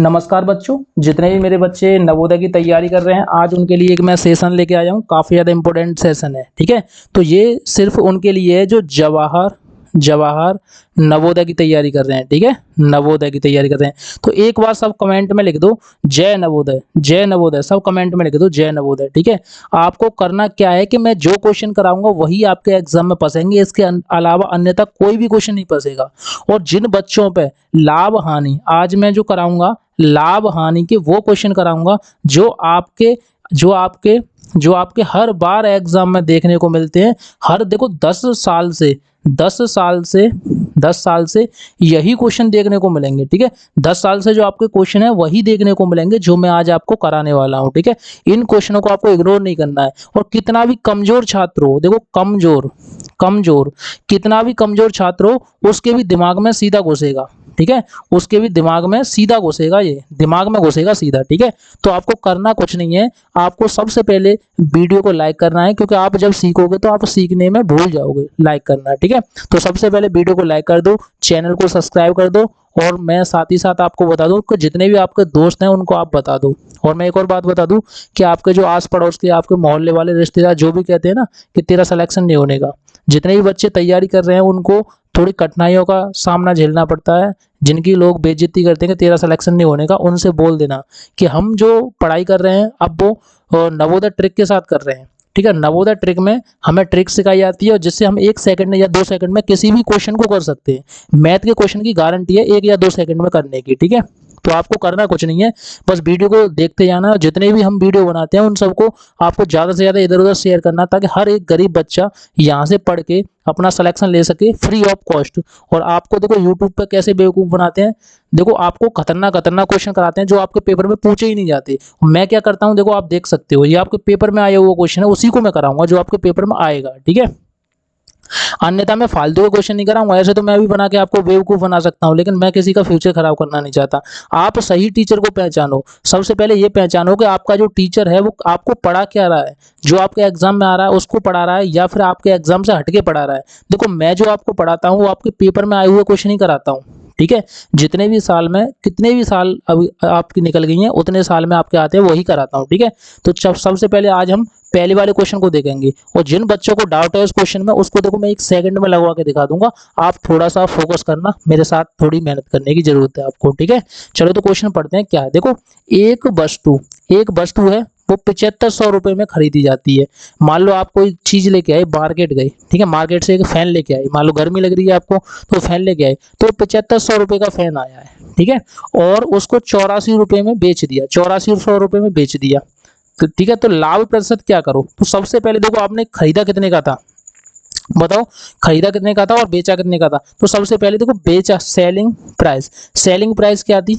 नमस्कार बच्चों, जितने भी मेरे बच्चे नवोदय की तैयारी कर रहे हैं, आज उनके लिए एक मैं सेशन लेके आया हूँ। काफ़ी ज़्यादा इंपॉर्टेंट सेशन है, ठीक है। तो ये सिर्फ उनके लिए है जो जवाहर जवाहर नवोदय की तैयारी कर रहे हैं, ठीक है। नवोदय की तैयारी कर रहे हैं तो एक बार सब कमेंट में लिख दो जय नवोदय, जय नवोदय। सब कमेंट में लिख दो जय नवोदय, ठीक है। आपको करना क्या है कि मैं जो क्वेश्चन कराऊंगा वही आपके एग्जाम में फंसेंगे, इसके अलावा अन्यथा कोई भी क्वेश्चन नहीं फंसेगा। और जिन बच्चों पे लाभ हानि, आज मैं जो कराऊंगा लाभ हानि के वो क्वेश्चन कराऊंगा जो आपके हर बार एग्जाम में देखने को मिलते हैं। हर देखो 10 साल से यही क्वेश्चन देखने को मिलेंगे, ठीक है। 10 साल से जो आपके क्वेश्चन है वही देखने को मिलेंगे जो मैं आज आपको कराने वाला हूं, ठीक है। इन क्वेश्चनों को आपको इग्नोर नहीं करना है। और कितना भी कमजोर छात्र हो, देखो कमजोर कमजोर कितना भी कमजोर छात्र हो उसके भी दिमाग में सीधा घुसेगा, ठीक है। उसके भी दिमाग में सीधा घुसेगा, ये दिमाग में घुसेगा सीधा, ठीक है। तो आपको करना कुछ नहीं है, आपको सबसे पहले वीडियो को लाइक करना है, क्योंकि आप जब सीखोगे तो आप सीखने में भूल जाओगे। लाइक करना, ठीक है। तो सबसे पहले वीडियो को लाइक कर दो, चैनल को सब्सक्राइब कर दो। और मैं साथ ही साथ आपको बता दूं कि जितने भी आपके दोस्त हैं उनको आप बता दो। और मैं एक और बात बता दूं कि आपके जो आस पड़ोस के, आपके मोहल्ले वाले रिश्तेदार जो भी कहते हैं ना कि तेरा सिलेक्शन नहीं होने का, जितने भी बच्चे तैयारी कर रहे हैं उनको थोड़ी कठिनाइयों का सामना झेलना पड़ता है। जिनकी लोग बेइज्जती करते हैं कि तेरा सिलेक्शन नहीं होने का, उनसे बोल देना कि हम जो पढ़ाई कर रहे हैं अब वो नवोदय ट्रिक के साथ कर रहे हैं, ठीक है। नवोदय ट्रिक में हमें ट्रिक सिखाई जाती है और जिससे हम 1 सेकंड या 2 सेकंड में किसी भी क्वेश्चन को कर सकते हैं। मैथ के क्वेश्चन की गारंटी है 1 या 2 सेकंड में करने की, ठीक है। तो आपको करना कुछ नहीं है, बस वीडियो को देखते जाना और जितने भी हम वीडियो बनाते हैं उन सबको आपको ज़्यादा से ज़्यादा इधर उधर शेयर करना, ताकि हर एक गरीब बच्चा यहाँ से पढ़ के अपना सिलेक्शन ले सके फ्री ऑफ कॉस्ट। और आपको देखो यूट्यूब पर कैसे बेवकूफ़ बनाते हैं, देखो आपको खतरनाक खतरनाक क्वेश्चन कराते हैं जो आपके पेपर में पूछे ही नहीं जाते। मैं क्या करता हूँ, देखो आप देख सकते हो, ये आपके पेपर में आया हुआ क्वेश्चन है, उसी को मैं कराऊंगा जो आपके पेपर में आएगा, ठीक है। अन्यथा मैं फालतू के क्वेश्चन नहीं कराऊंगा। ऐसे तो मैं भी बना के आपको बेवकूफ़ बना सकता हूं, लेकिन मैं किसी का फ्यूचर खराब करना नहीं चाहता। आप सही टीचर को पहचानो। सबसे पहले ये पहचानो कि आपका जो टीचर है वो आपको पढ़ा क्या रहा है, जो आपके एग्जाम में आ रहा है उसको पढ़ा रहा है या फिर आपके एग्जाम से हटके पढ़ा रहा है। देखो मैं जो आपको पढ़ाता हूँ वो आपके पेपर में आए हुए क्वेश्चन ही कराता हूँ, ठीक है। जितने भी साल में, कितने भी साल अभी आपकी निकल गई हैं उतने साल में आपके आते हैं वही कराता हूँ, ठीक है। तो सबसे पहले आज हम पहले वाले क्वेश्चन को देखेंगे। और जिन बच्चों को डाउट है उस क्वेश्चन में, उसको देखो मैं 1 सेकंड में लगवा के दिखा दूंगा। आप थोड़ा सा फोकस करना, मेरे साथ थोड़ी मेहनत करने की जरूरत है आपको, ठीक है। चलो तो क्वेश्चन पढ़ते हैं क्या है। देखो एक वस्तु है वो 7500 रुपये में खरीदी जाती है। मान लो आप कोई चीज लेके आए, मार्केट गए, ठीक है। मार्केट से एक फैन लेके आए, मान लो गर्मी लग रही है आपको तो फैन लेके आए, तो 7500 रुपये का फैन आया है, ठीक है। और उसको 84 रुपये में बेच दिया, 8400 रुपये में बेच दिया, तो ठीक है। तो लाभ प्रतिशत क्या करो। तो सबसे पहले देखो आपने खरीदा कितने का था, बताओ खरीदा कितने का था और बेचा कितने का था। तो सबसे पहले देखो बेचा, सेलिंग प्राइस क्या थी,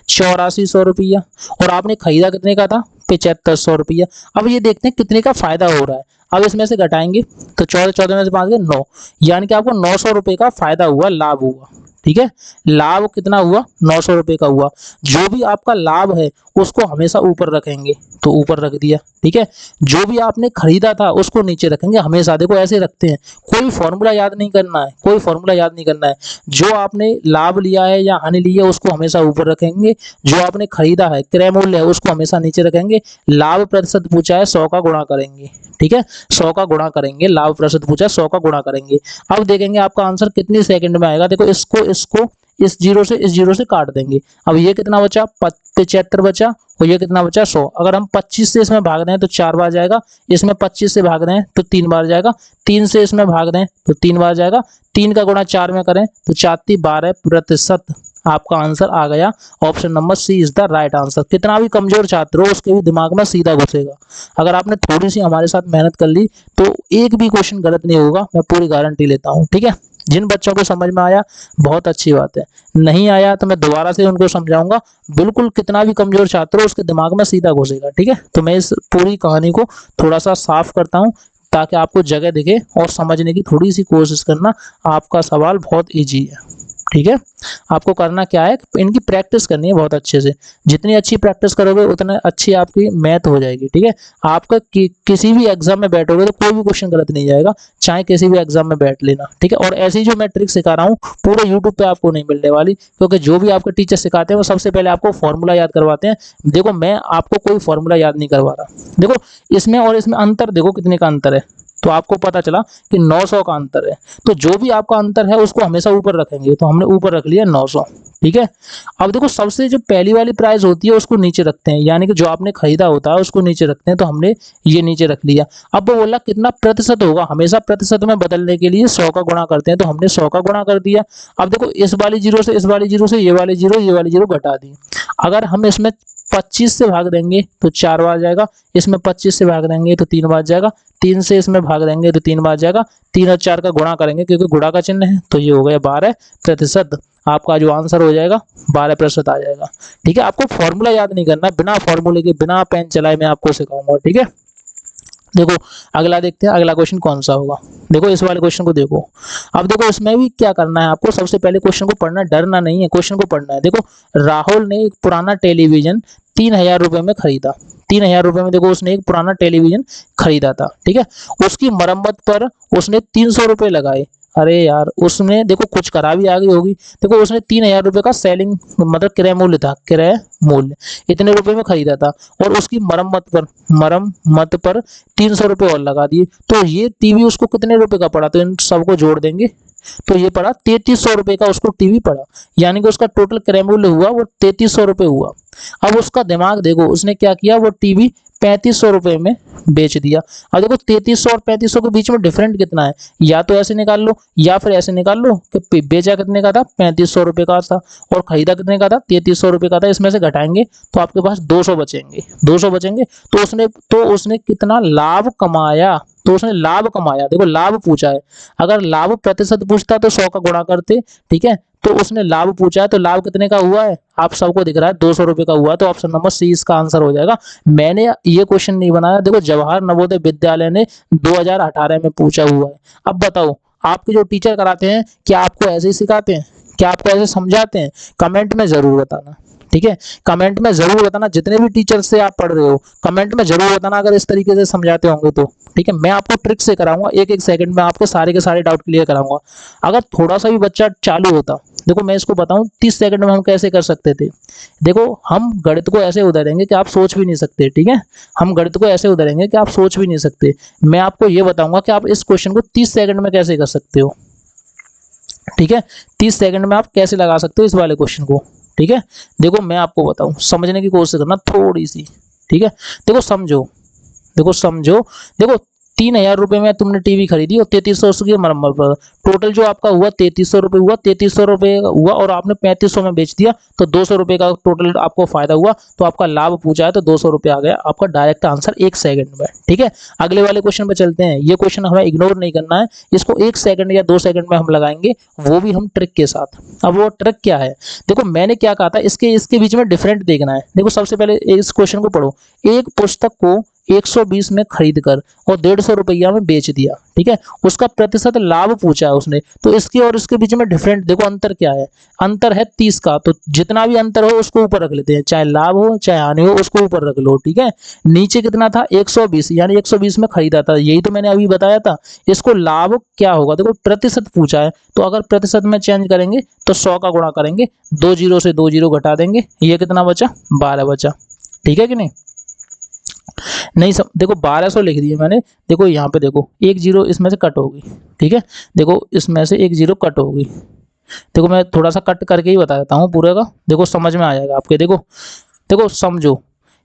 8400 रुपया। और आपने खरीदा कितने का था, 7500 रुपया। अब ये देखते हैं कितने का फायदा हो रहा है। अब इसमें से घटाएंगे तो 14 में से 5 गए 9, यानी कि आपको 900 रुपये का फायदा हुआ, लाभ हुआ, ठीक है। लाभ कितना हुआ, 900 रुपये का हुआ। जो भी आपका लाभ है उसको हमेशा ऊपर रखेंगे, तो ऊपर रख दिया, ठीक है। जो भी आपने खरीदा था उसको नीचे रखेंगे हमेशा, देखो ऐसे रखते हैं। कोई फॉर्मूला याद नहीं करना है, कोई फॉर्मूला याद नहीं करना है। जो आपने लाभ लिया है या हानि ली है उसको हमेशा ऊपर रखेंगे, जो आपने खरीदा है क्रय मूल्य है उसको हमेशा नीचे रखेंगे। लाभ प्रतिशत पूछा है 100 का गुणा करेंगे, ठीक है। 100 का गुणा करेंगे, लाभ प्रतिशत पूछा है 100 का गुणा करेंगे। अब देखेंगे आपका आंसर कितनी सेकंड में आएगा। देखो इसको इस जीरो से काट देंगे। अब ये कितना बचा, 75 बचा, और ये कितना बचा 100। अगर हम 25 से इसमें भाग रहे हैं तो 4 बार जाएगा, इसमें 25 से भाग रहे हैं तो 3 बार जाएगा, 3 से इसमें भाग रहे हैं तो 3 बार जाएगा, 3 का गुणा 4 में करें तो 4×12 आपका आंसर आ गया। Option number C is the right answer. कितना भी कमजोर छात्र हो उसके भी दिमाग में सीधा घुसेगा। अगर आपने थोड़ी सी हमारे साथ मेहनत कर ली तो एक भी क्वेश्चन गलत नहीं होगा, मैं पूरी गारंटी लेता हूँ, ठीक है। जिन बच्चों को समझ में आया बहुत अच्छी बात है, नहीं आया तो मैं दोबारा से उनको समझाऊंगा। बिल्कुल कितना भी कमजोर छात्र हो उसके दिमाग में सीधा घुसेगा, ठीक है। तो मैं इस पूरी कहानी को थोड़ा सा साफ करता हूँ ताकि आपको जगह दिखे और समझने की थोड़ी सी कोशिश करना। आपका सवाल बहुत ईजी है। ठीक है। आपको करना क्या है, इनकी प्रैक्टिस करनी है बहुत अच्छे से। जितनी अच्छी प्रैक्टिस करोगे उतना अच्छी आपकी मैथ हो जाएगी, ठीक है। आपका किसी भी एग्जाम में बैठोगे तो कोई भी क्वेश्चन गलत नहीं जाएगा, चाहे किसी भी एग्जाम में बैठ लेना, ठीक है। और ऐसी जो मैं ट्रिक सिखा रहा हूँ पूरे यूट्यूब पे आपको नहीं मिलने वाली, क्योंकि जो भी आपके टीचर सिखाते हैं वो सबसे पहले आपको फॉर्मूला याद करवाते हैं। देखो मैं आपको कोई फॉर्मूला याद नहीं करवा रहा, देखो इसमें और इसमें अंतर देखो कितने का अंतर है, तो आपको पता चला कि 900 का अंतर है। तो जो भी आपका अंतर है उसको हमेशा ऊपर रखेंगे, तो हमने ऊपर रख लिया 900, ठीक है। अब देखो सबसे जो पहली वाली प्राइस होती है उसको नीचे रखते हैं, यानी कि जो आपने खरीदा होता है उसको नीचे रखते हैं, तो हमने ये नीचे रख लिया। अब वो बोला कितना प्रतिशत होगा, हमेशा प्रतिशत में बदलने के लिए 100 का गुणा करते हैं, तो हमने 100 का गुणा कर दिया। अब देखो इस वाली जीरो से इस वाली जीरो से ये वाली जीरो घटा दी। अगर हम इसमें 25 से भाग देंगे तो 4 बार जाएगा, इसमें 25 से भाग देंगे तो 3 बार जाएगा, 3 से इसमें भाग देंगे तो 3 बार जाएगा, 3 और 4 का गुणा करेंगे क्योंकि गुणा का चिन्ह है, तो ये हो गया 12%। आपका जो आंसर हो जाएगा 12% आ जाएगा, ठीक है। आपको फॉर्मूला याद नहीं करना, बिना फॉर्मूले के बिना पेन चलाए मैं आपको सिखाऊंगा, ठीक है। देखो अगला देखते हैं, अगला क्वेश्चन कौन सा होगा। देखो इस वाले क्वेश्चन को देखो। अब देखो इसमें भी क्या करना है आपको, सबसे पहले क्वेश्चन को पढ़ना, डरना नहीं है, क्वेश्चन को पढ़ना है। देखो राहुल ने एक पुराना टेलीविजन 3000 रुपए में खरीदा, 3000 रुपए में देखो उसने एक पुराना टेलीविजन खरीदा था, ठीक है। उसकी मरम्मत पर उसने 300 रुपए लगाए। अरे यार उसने देखो कुछ करा भी आ गई होगी। देखो उसने 3000 रुपए का सेलिंग मतलब क्रय मूल्य था, क्रय मूल्य इतने रुपए में खरीदा था, और उसकी मरम्मत पर 300 रुपए और लगा दिए, तो ये टीवी उसको कितने रुपए का पड़ा, तो इन सबको जोड़ देंगे तो ये पड़ा 3300 रुपए का उसको टीवी पड़ा, यानी कि उसका टोटल क्रय मूल्य हुआ वो 3300 रुपए हुआ। अब उसका दिमाग देखो, उसने क्या किया, वो टीवी 3500 रुपए में बेच दिया। अब देखो 3300 और 3500 के बीच में डिफरेंट कितना है, या तो ऐसे निकाल लो या फिर ऐसे निकाल लो कि बेचा कितने का था, 3500 रुपए का था, और खरीदा कितने का था, 3300 रुपए का था। इसमें से घटाएंगे तो आपके पास 200 बचेंगे, 200 बचेंगे, तो उसने कितना लाभ कमाया, तो उसने लाभ कमाया। देखो लाभ पूछा है, अगर लाभ प्रतिशत पूछता तो 100 का गुणा करते, ठीक है। तो उसने लाभ पूछा है, तो लाभ कितने का हुआ है आप सबको दिख रहा है, 200 रुपए का हुआ, तो ऑप्शन नंबर सी इसका आंसर हो जाएगा। मैंने ये क्वेश्चन नहीं बनाया, देखो जवाहर नवोदय विद्यालय ने 2018 में पूछा हुआ है। अब बताओ आपके जो टीचर कराते हैं क्या आपको ऐसे ही सिखाते हैं, क्या आपको ऐसे समझाते हैं, कमेंट में जरूर बताना, ठीक है। कमेंट में जरूर बताना, जितने भी टीचर से आप पढ़ रहे हो कमेंट में जरूर बताना अगर इस तरीके से समझाते होंगे तो, ठीक है। मैं आपको ट्रिक से कराऊंगा, एक एक सेकंड में आपके सारे के सारे डाउट क्लियर कराऊंगा। अगर थोड़ा सा भी बच्चा चालू होता, देखो मैं इसको बताऊं 30 सेकंड में हम कैसे कर सकते थे। देखो हम गणित को ऐसे उधरेंगे कि आप सोच भी नहीं सकते, ठीक है। हम गणित को ऐसे उधरेंगे कि आप सोच भी नहीं सकते। मैं आपको ये बताऊंगा कि आप इस क्वेश्चन को 30 सेकंड में कैसे कर सकते हो, ठीक है। 30 सेकंड में आप कैसे लगा सकते हो इस वाले क्वेश्चन को, ठीक है। देखो मैं आपको बताऊं, समझने की कोशिश करना थोड़ी सी, ठीक है। देखो समझो, देखो 3000 रुपए में तुमने टीवी खरीदी और 3300 की मरम्मत पर, टोटल जो आपका हुआ 3300 रुपए हुआ, 3300 रुपए हुआ, और आपने 3500 में बेच दिया तो 200 रुपए का टोटल आपको फायदा हुआ, तो आपका लाभ पूछा है तो 200 रुपए आ गया आपका डायरेक्ट आंसर 1 सेकंड में, ठीक है। अगले वाले क्वेश्चन पे चलते हैं। ये क्वेश्चन हमें इग्नोर नहीं करना है, इसको 1 सेकंड या 2 सेकंड में हम लगाएंगे, वो भी हम ट्रिक के साथ। अब वो ट्रिक क्या है, देखो मैंने क्या कहा था, इसके बीच में डिफरेंट देखना है। देखो सबसे पहले इस क्वेश्चन को पढ़ो, एक पुस्तक को 120 में खरीद कर और 150 रुपया में बेच दिया, ठीक है। उसका प्रतिशत लाभ पूछा है उसने, तो इसके और इसके बीच में डिफरेंट देखो अंतर क्या है, अंतर है 30 का, तो जितना भी अंतर हो उसको ऊपर रख लेते हैं, चाहे लाभ हो चाहे हानि हो उसको ऊपर रख लो, ठीक है। नीचे कितना था 120, यानी 120 में खरीदा था, यही तो मैंने अभी बताया था। इसको लाभ क्या होगा, देखो प्रतिशत पूछा है, तो अगर प्रतिशत में चेंज करेंगे तो 100 का गुणा करेंगे, 2 जीरो से 2 जीरो घटा देंगे, ये कितना बचा 12 बचा, ठीक है कि नहीं। नहीं सब देखो 1200 लिख दिए मैंने, देखो यहाँ पे देखो एक जीरो इसमें से कट होगी, ठीक है। देखो इसमें से एक जीरो कट होगी, देखो मैं थोड़ा सा कट करके ही बता देता हूँ पूरे का, देखो समझ में आ जाएगा आपके। देखो देखो समझो,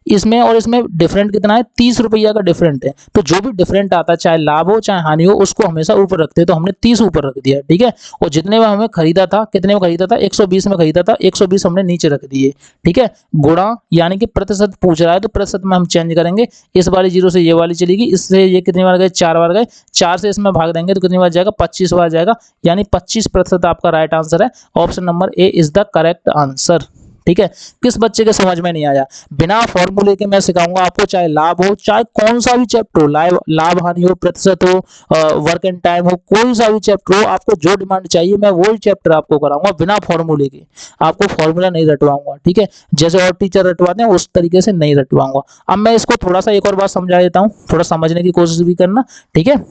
इसमें और इसमें डिफरेंट कितना है, 30 रुपया का डिफरेंट है, तो जो भी डिफरेंट आता है चाहे लाभ हो चाहे हानि हो उसको हमेशा ऊपर रखते हैं, तो हमने 30 ऊपर रख दिया, ठीक है। और जितने में हमें खरीदा था, कितने में खरीदा था, 120 में खरीदा था, 120 हमने नीचे रख दिए, ठीक है। गुणा यानी कि प्रतिशत पूछ रहा है तो प्रतिशत में हम चेंज करेंगे, इस वाली जीरो से ये वाली चलेगी, इससे ये कितनी बार गए 4 बार गए, 4 से इसमें भाग देंगे तो कितनी बार जाएगा 25 बार जाएगा, यानी 25% आपका राइट आंसर है। Option number A is the correct answer, ठीक है। किस बच्चे के समझ में नहीं आया? बिना फॉर्मूले के मैं सिखाऊंगा आपको, चाहे लाभ हो, चाहे कौन सा भी चैप्टर हो, लाभ हानि हो, प्रतिशत हो, वर्क एंड टाइम हो, कोई सा भी चैप्टर हो, आपको जो डिमांड चाहिए मैं वही चैप्टर आपको कराऊंगा बिना फॉर्मूले के। आपको फॉर्मूला नहीं रटवाऊंगा, ठीक है। जैसे और टीचर रटवाते हैं उस तरीके से नहीं रटवाऊंगा। अब मैं इसको थोड़ा सा एक और बात समझा देता हूँ, थोड़ा समझने की कोशिश भी करना, ठीक है।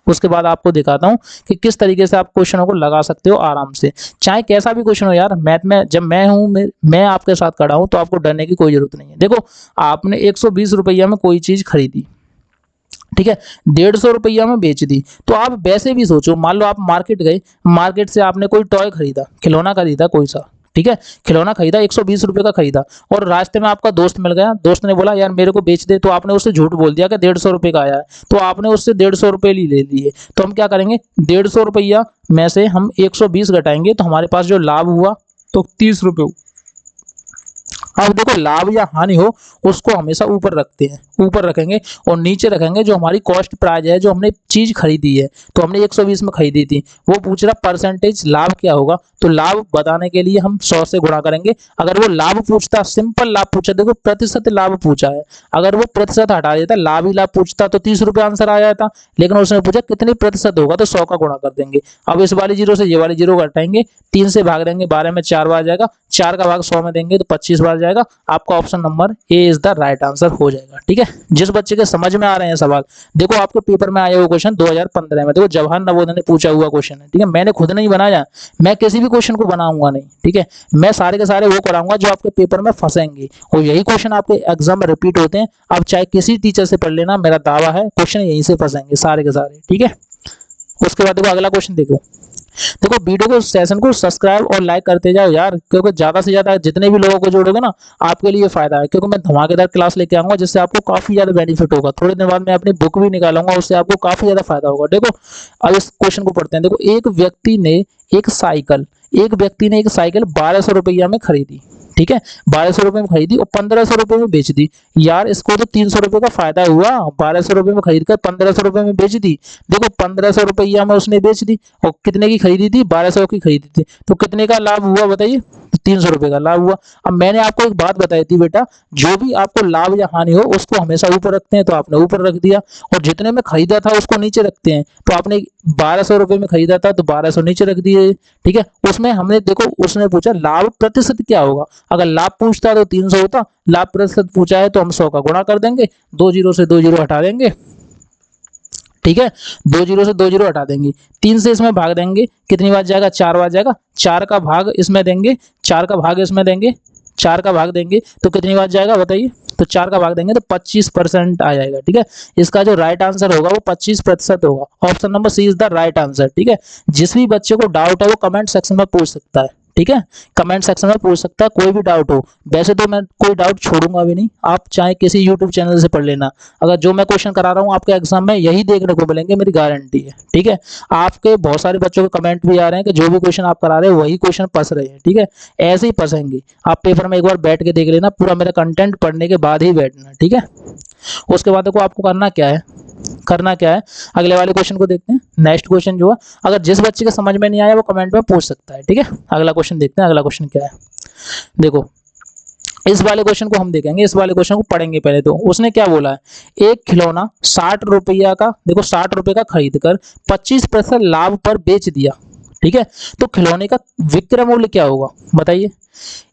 उसके बाद आपको दिखाता हूं कि किस तरीके से आप क्वेश्चनों को लगा सकते हो आराम से, चाहे कैसा भी क्वेश्चन हो यार। मैथ में जब मैं हूं, मैं आपके साथ खड़ा हूं, तो आपको डरने की कोई जरूरत नहीं है। देखो, आपने 120 रुपया में कोई चीज खरीदी, ठीक है, 150 रुपया में बेच दी, तो आप वैसे भी सोचो, मान लो आप मार्केट गए, मार्केट से आपने कोई टॉय खरीदा, खिलौना खरीदा कोई सा, ठीक है, खिलौना खरीदा 120 रुपए का खरीदा, और रास्ते में आपका दोस्त मिल गया, दोस्त ने बोला यार मेरे को बेच दे, तो आपने उससे झूठ बोल दिया कि 150 रुपए का आया है, तो आपने उससे 150 रुपए ले लिए। तो हम क्या करेंगे, 150 रुपया में से हम 120 घटाएंगे, तो हमारे पास जो लाभ हुआ तो 30 रुपये। अब देखो, लाभ या हानि हो उसको हमेशा ऊपर रखते हैं, ऊपर रखेंगे, और नीचे रखेंगे जो हमारी कॉस्ट प्राइस है, जो हमने चीज खरीदी है, तो हमने 120 में खरीदी थी, वो पूछ रहा परसेंटेज लाभ क्या होगा, तो लाभ बताने के लिए हम 100 से गुणा करेंगे। अगर वो लाभ पूछता, सिंपल लाभ पूछा, देखो प्रतिशत लाभ पूछा है, अगर वो प्रतिशत हटा देता, लाभ ही लाभ पूछता, तो 30 रुपये आंसर आ जाता, लेकिन उसने पूछा कितनी प्रतिशत होगा, तो 100 का गुणा कर देंगे। अब इस वाली जीरो से ये वाली जीरो घटाएंगे, 3 से भाग देंगे, 12 में 4 बार जाएगा, 4 का भाग 100 में देंगे तो 25 बार जाएगा। आपका option number A is the right answer हो जाएगा, ठीक है। जिस बच्चे के समझ में आ रहे हैं सवाल, देखो आपके पेपर में आया हुआ क्वेश्चन 2015 में, देखो जवाहर नवोदय ने पूछा हुआ क्वेश्चन है, ठीक है, मैंने खुद नहीं बनाया, मैं किसी भी क्वेश्चन को बनाऊंगा नहीं, ठीक है, मैं सारे के सारे वो कराऊंगा जो आपके पेपर में फंसेंगे, और यही क्वेश्चन आपके एग्जाम में रिपीट होते हैं। आप चाहे किसी टीचर से पढ़ लेना, मेरा दावा है क्वेश्चन यहीं से फंसेंगे सारे के सारे, ठीक है। उसके बाद देखो अगला क्वेश्चन देखो, देखो वीडियो को, सेशन को सब्सक्राइब और लाइक करते जाओ यार, क्योंकि ज्यादा से ज्यादा जितने भी लोगों को जोड़ोगे ना, आपके लिए फायदा है, क्योंकि मैं धमाकेदार क्लास लेके आऊंगा जिससे आपको काफी ज्यादा बेनिफिट होगा। थोड़े दिन बाद मैं अपनी बुक भी निकालूंगा, उससे आपको काफी ज्यादा फायदा होगा। देखो अब इस क्वेश्चन को पढ़ते हैं। देखो, एक व्यक्ति ने एक साइकिल 1200 रुपया में खरीदी, ठीक है, 1200 रुपये में खरीदी और 1500 रुपये में बेच दी। यार इसको तो 300 रुपये का फायदा हुआ, 1200 रुपये में खरीद कर 1500 रुपये में बेच दी। देखो 1500 रुपया में उसने बेच दी, और कितने की खरीदी थी, 1200 की खरीदी थी, तो कितने का लाभ हुआ बताइए, 300 रुपये का लाभ हुआ। अब मैंने आपको एक बात बताई थी बेटा, जो भी आपको लाभ या हानि हो उसको हमेशा ऊपर रखते हैं, तो आपने ऊपर रख दिया, और जितने में खरीदा था उसको नीचे रखते हैं, तो आपने 1200 रुपये में खरीदा था तो 1200 नीचे रख दिए, ठीक है। उसमें हमने देखो, उसने पूछा लाभ प्रतिशत क्या होगा, अगर लाभ पूछता तो 300 होता, लाभ प्रतिशत पूछा है तो हम 100 का गुणा कर देंगे, 2 जीरो से 2 जीरो हटा देंगे, ठीक है, 2 जीरो से 2 जीरो हटा देंगे, 3 से इसमें भाग देंगे, कितनी बार जाएगा, 4 बार जाएगा, 4 का भाग इसमें देंगे, 4 का भाग इसमें देंगे, 4 का भाग देंगे तो कितनी बार जाएगा बताइए, तो 4 का भाग देंगे तो 25% आ जाएगा, ठीक है। इसका जो राइट आंसर होगा वो 25% होगा। Option number C is the right answer, ठीक है। जिस भी बच्चे को डाउट है वो कमेंट सेक्शन में पूछ सकता है, ठीक है, कमेंट सेक्शन में पूछ सकता है, कोई भी डाउट हो। वैसे तो मैं कोई डाउट छोड़ूंगा भी नहीं, आप चाहे किसी यूट्यूब चैनल से पढ़ लेना, अगर जो मैं क्वेश्चन करा रहा हूँ आपके एग्जाम में यही देखने को मिलेंगे, मेरी गारंटी है, ठीक है। आपके बहुत सारे बच्चों के कमेंट भी आ रहे हैं कि जो भी क्वेश्चन आप करा रहे हैं वही क्वेश्चन फंस रहे हैं, ठीक है, ऐसे ही फंसेंगे। आप पेपर में एक बार बैठ के देख लेना, पूरा मेरा कंटेंट पढ़ने के बाद ही बैठना, ठीक है। उसके बाद देखो आपको करना क्या है, अगले वाले क्वेश्चन को देखते हैं। नेक्स्ट क्वेश्चन जो है, अगर जिस बच्चे के समझ में नहीं आया वो कमेंट में पूछ सकता है, ठीक है। अगला क्वेश्चन देखते हैं, अगला क्वेश्चन क्या है। देखो इस वाले क्वेश्चन को हम देखेंगे, इस वाले क्वेश्चन को पढ़ेंगे पहले। तो उसने क्या बोला है, एक खिलौना 60 रुपया का, देखो 60 रुपए का खरीद कर 25% लाभ पर बेच दिया, ठीक है, तो खिलौने का विक्रय मूल्य क्या होगा बताइए।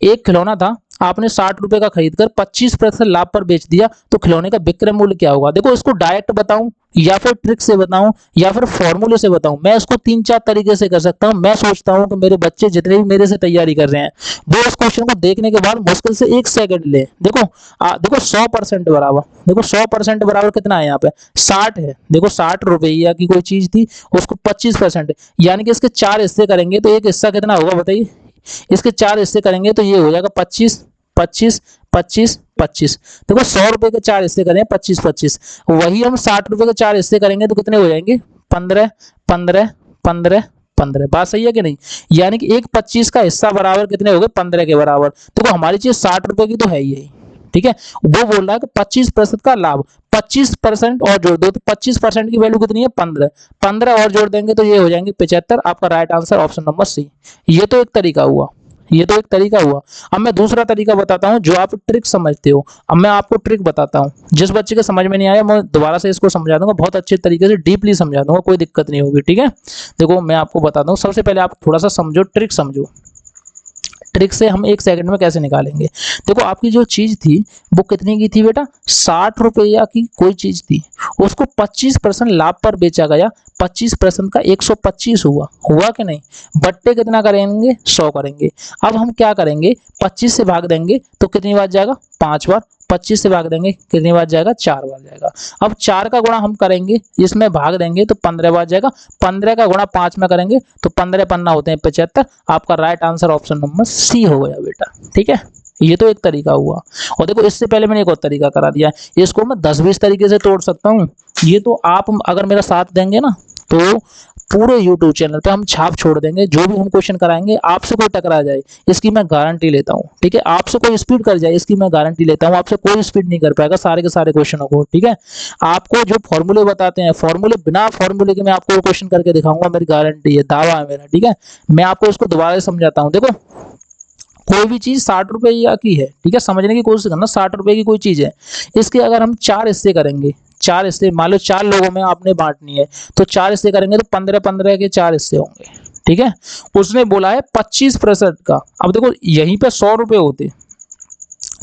एक खिलौना था, आपने 60 रुपए का खरीद कर 25% लाभ पर बेच दिया, तो खिलौने का विक्रय मूल्य क्या होगा। देखो इसको डायरेक्ट बताऊं या फिर ट्रिक से बताऊं या फिर फॉर्मूले से बताऊं, मैं इसको 3-4 तरीके से कर सकता हूं। मैं सोचता हूं कि मेरे बच्चे जितने भी मेरे से तैयारी कर रहे हैं वो इस क्वेश्चन को देखने के बाद मुश्किल से 1 सेकंड ले। देखो देखो 100% बराबर, देखो 100% बराबर कितना है यहाँ पे, 60 है। देखो 60 रुपया की कोई चीज थी, उसको 25%, यानी कि इसके 4 हिस्से करेंगे तो एक हिस्सा कितना होगा बताइए, इसके 4 हिस्से करेंगे तो ये हो जाएगा 25 25 25 25। देखो 100 रुपए के 4 हिस्से करें 25 25, वही हम 60 रुपए के 4 हिस्से करेंगे तो कितने हो जाएंगे, 15 15 15 15। बात सही है कि नहीं, यानी कि एक 25 का हिस्सा बराबर कितने हो गए, 15 के बराबर। देखो हमारी चीज 60 रुपए की तो है ही, ठीक है। वो बोल रहा है कि 25% का लाभ, 25% और जोड़ दो तो 25% की वैल्यू कितनी है, 15 15 और जोड़ देंगे तो ये हो जाएंगे 75। आपका right answer option number C. ये तो एक तरीका हुआ, ये तो एक तरीका हुआ। अब मैं दूसरा तरीका बताता हूँ जो आप ट्रिक समझते हो। अब मैं आपको ट्रिक बताता हूँ, जिस बच्चे के समझ में नहीं आया मैं दोबारा से इसको समझा दूंगा, बहुत अच्छे तरीके से डीपली समझा दूंगा, कोई दिक्कत नहीं होगी, ठीक है। देखो मैं आपको बताता हूँ, सबसे पहले आप थोड़ा सा समझो, ट्रिक समझो। ट्रिक से हम 1 सेकंड में कैसे निकालेंगे। देखो आपकी जो चीज थी वो कितने की थी बेटा, 60 रुपया की कोई चीज थी, उसको 25% लाभ पर बेचा गया, 25% का 125 हुआ, हुआ कि नहीं। बट्टे कितना करेंगे, 100 करेंगे। अब हम क्या करेंगे, 25 से भाग देंगे तो कितनी बार जाएगा, 5 बार। 25 से भाग देंगे कितनी बार जाएगा, 4 बार जाएगा। अब 4 का गुणा हम करेंगे, इसमें भाग देंगे तो 15 बार जाएगा। 15 का गुणा 5 में करेंगे तो 15 पन्ना होते हैं 75। आपका right answer option number C हो गया बेटा, ठीक है। ये तो एक तरीका हुआ। और देखो इससे पहले मैंने एक और तरीका करा दिया है, इसको मैं 10-20 तरीके से तोड़ सकता हूँ। ये तो आप अगर मेरा साथ देंगे ना तो पूरे YouTube चैनल पे हम छाप छोड़ देंगे, जो भी हम क्वेश्चन कराएंगे आपसे कोई टकरा जाए इसकी मैं गारंटी लेता हूँ, ठीक है। आपसे कोई स्पीड कर जाए इसकी मैं गारंटी लेता हूँ, आपसे कोई स्पीड नहीं कर पाएगा सारे के सारे क्वेश्चनों को, ठीक है। आपको जो फॉर्मूले बताते हैं, फॉर्मूले बिना फॉर्मूले के मैं आपको क्वेश्चन करके दिखाऊंगा, मेरी गारंटी है, दावा है मेरा, ठीक है। मैं आपको इसको दोबारा से समझाता हूँ। देखो कोई भी चीज 60 रुपया की है, ठीक है, समझने की कोशिश करना। 60 रुपए की कोई चीज है, इसके अगर हम 4 हिस्से करेंगे, 4 हिस्से मान लो 4 लोगों में आपने बांटनी है, तो 4 हिस्से करेंगे तो 15-15 के 4 हिस्से होंगे, ठीक है। उसने बोला है 25% का। अब देखो यहीं पे 100 रुपए होते,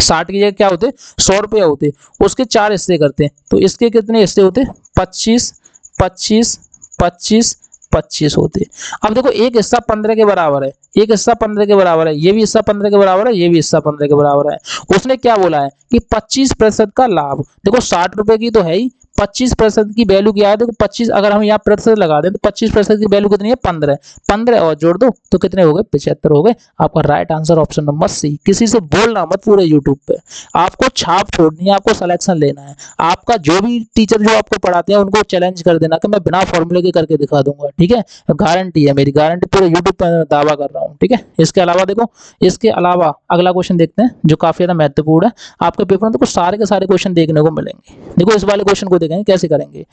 60 की जगह क्या होते, 100 रुपया होते, उसके 4 हिस्से करते तो इसके कितने हिस्से होते, 25 25 25 25 होते। अब देखो एक हिस्सा 15 के बराबर है, एक हिस्सा 15 के बराबर है, ये भी हिस्सा 15 के बराबर है, ये भी हिस्सा 15 के बराबर है। उसने क्या बोला है कि 25% का लाभ। देखो 60 रुपए की तो है ही, 25% की वैल्यू क्या है, देखो 25 अगर हम यहाँ प्रतिशत लगा दें तो 25% की वैल्यू कितनी है, 15। 15 और जोड़ दो तो कितने हो गए, 75 हो गए। आपका right answer option number C. किसी से बोलना मत पूरे यूट्यूब पे, आपको छाप छोड़नी है, आपको सिलेक्शन लेना है। आपका जो भी टीचर जो आपको पढ़ाते हैं उनको चैलेंज कर देना कि मैं बिना फॉर्मूले के करके दिखा दूंगा, ठीक है। गारंटी है मेरी, गारंटी पूरे यूट्यूब पर दावा कर रहा हूँ, ठीक है। इसके अलावा देखो, इसके अलावा अगला क्वेश्चन देखते हैं जो काफी ज्यादा महत्वपूर्ण है आपके पेपर में। देखो सारे के सारे क्वेश्चन देखने को मिलेंगे। देखो इस वाले क्वेश्चन को देखेंगे कैसे करेंगे।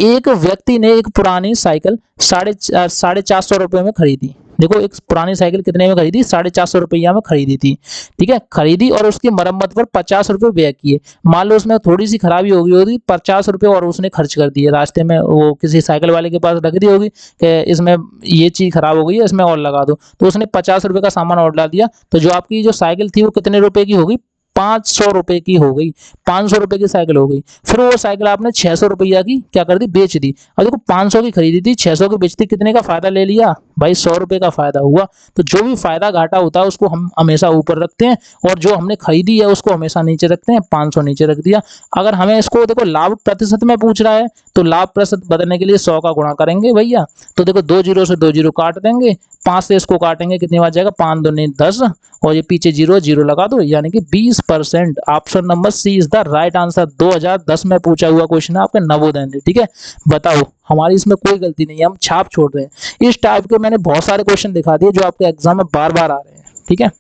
एक व्यक्ति ने एक पुरानी साइकिल 450 रुपए में खरीदी। देखो एक पुरानी साइकिल कितने में खरीदी, 450 रुपया में खरीदी थी, ठीक है। खरीदी और उसकी मरम्मत पर 50 रुपए व्यय किए। मान लो उसमें थोड़ी सी खराबी होगी होगी, 50 रुपए और उसने खर्च कर दिए, रास्ते में वो किसी साइकिल वाले के पास रख दी होगी कि इसमें ये चीज खराब हो गई है, इसमें और लगा दो, तो उसने 50 रुपए का सामान और डाल दिया। तो जो आपकी जो साइकिल थी वो कितने रुपए की होगी, 500 रुपए की हो गई, 500 रुपए की साइकिल हो गई। फिर वो साइकिल आपने 600 रुपया की क्या कर दी, बेच दी। अब देखो 500 की खरीदी थी, 600 की बेचती, कितने का फायदा ले लिया भाई, 100 रुपए का फायदा हुआ। तो जो भी फायदा घाटा होता है उसको हम हमेशा ऊपर रखते हैं, और जो हमने खरीदी है उसको हमेशा नीचे रखते हैं। 500 नीचे रख दिया। अगर हमें इसको देखो लाभ प्रतिशत में पूछ रहा है तो लाभ प्रतिशत बदलने के लिए 100 का गुणा करेंगे भैया। तो देखो 2 जीरो से 2 जीरो काट देंगे, 5 से इसको काटेंगे कितनी बार जाएगा, 5 दूनी 10, और ये पीछे जीरो जीरो लगा दो, यानी कि 20%। Option number C is the right answer. 2010 में पूछा हुआ क्वेश्चन है आपके नवोदय ने, ठीक है। बताओ हमारी इसमें कोई गलती नहीं है, हम छाप छोड़ रहे हैं। इस टाइप के मैंने बहुत सारे क्वेश्चन दिखा दिए जो आपके एग्जाम में बार बार आ रहे हैं, ठीक है।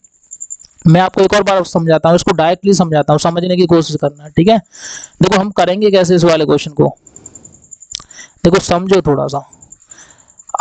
मैं आपको एक और बार समझाता हूँ, इसको डायरेक्टली समझाता हूँ, समझने की कोशिश करना, ठीक है। देखो हम करेंगे कैसे इस वाले क्वेश्चन को, देखो समझो थोड़ा सा।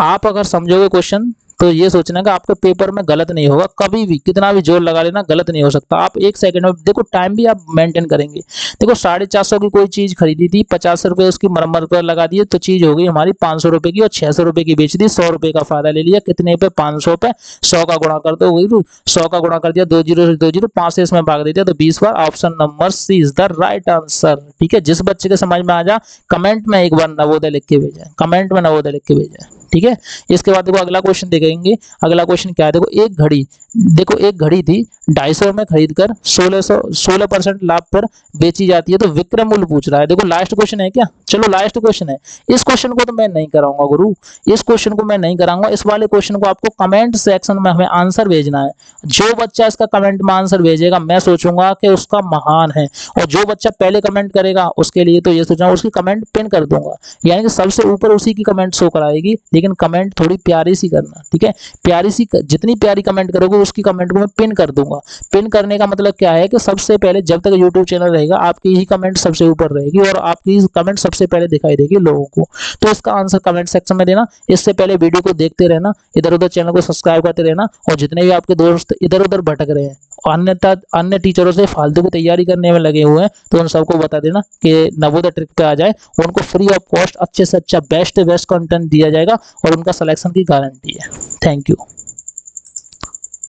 आप अगर समझोगे क्वेश्चन तो ये सोचना कि आपके पेपर में गलत नहीं होगा, कभी भी कितना भी जोर लगा लेना गलत नहीं हो सकता। आप 1 सेकंड में देखो, टाइम भी आप मेंटेन करेंगे। देखो 450 की कोई चीज खरीदी थी, 50 रुपए उसकी मरम्मत पर लगा दिए, तो चीज हो गई हमारी 500 रुपए की, और 600 रुपए की बेच दी, 100 रुपए का फायदा ले लिया। कितने पे, 500 पे। 100 का गुणा कर दो, वही 100 का गुणा कर दिया, 2 जीरो से 2 जीरो, 5 से इसमें भाग देते तो 20 बार। Option number C is the right answer, ठीक है। जिस बच्चे के समझ में आ जा कमेंट में एक बार नवोदय लिख के भेजें, कमेंट में नवोदय लिख के भेजें, ठीक है। इसके बाद देखो अगला क्वेश्चन देखेंगे। अगला क्वेश्चन क्या है, देखो एक घड़ी, देखो एक घड़ी थी 250 में खरीद कर 16% लाभ पर बेची जाती है, तो विक्रय मूल्य पूछ रहा है। देखो लास्ट क्वेश्चन है क्या, चलो लास्ट क्वेश्चन है। इस क्वेश्चन को तो मैं नहीं कराऊंगा गुरु, इस क्वेश्चन को मैं नहीं कराऊंगा। इस वाले क्वेश्चन को आपको कमेंट सेक्शन में हमें आंसर भेजना है। जो बच्चा इसका कमेंट में आंसर भेजेगा मैं सोचूंगा कि उसका महान है, और जो बच्चा पहले कमेंट करेगा उसके लिए तो ये सोचूंगा उसकी कमेंट पिन कर दूंगा, यानी कि सबसे ऊपर उसी की कमेंट शो कराएगी। लेकिन कमेंट थोड़ी प्यारी सी करना, ठीक है। प्यारी सी, जितनी प्यारी कमेंट करोगे उसकी कमेंट को मैं पिन कर दूंगा, पिन करने का मतलब क्या है कि सबसे पहले जब तक यूट्यूब चैनल रहेगा आपकी ही कमेंट सबसे ऊपर रहेगी और आपकी कमेंट सबसे पहले दिखाई देगी लोगों को। तो इसका आंसर कमेंट सेक्शन में देना। इससे पहले वीडियो को देखते रहना, इधर उधर चैनल को सब्सक्राइब करते रहना, और जितने भी आपके दोस्त इधर उधर भटक रहे हैं अन्यथा अन्य टीचरों से फालतू की तैयारी करने में लगे हुए हैं, तो उन सबको बता देना कि नवोदय ट्रिक पे आ जाए, उनको फ्री ऑफ कॉस्ट अच्छे से अच्छा बेस्ट कंटेंट दिया जाएगा और उनका सिलेक्शन की गारंटी है। Thank you.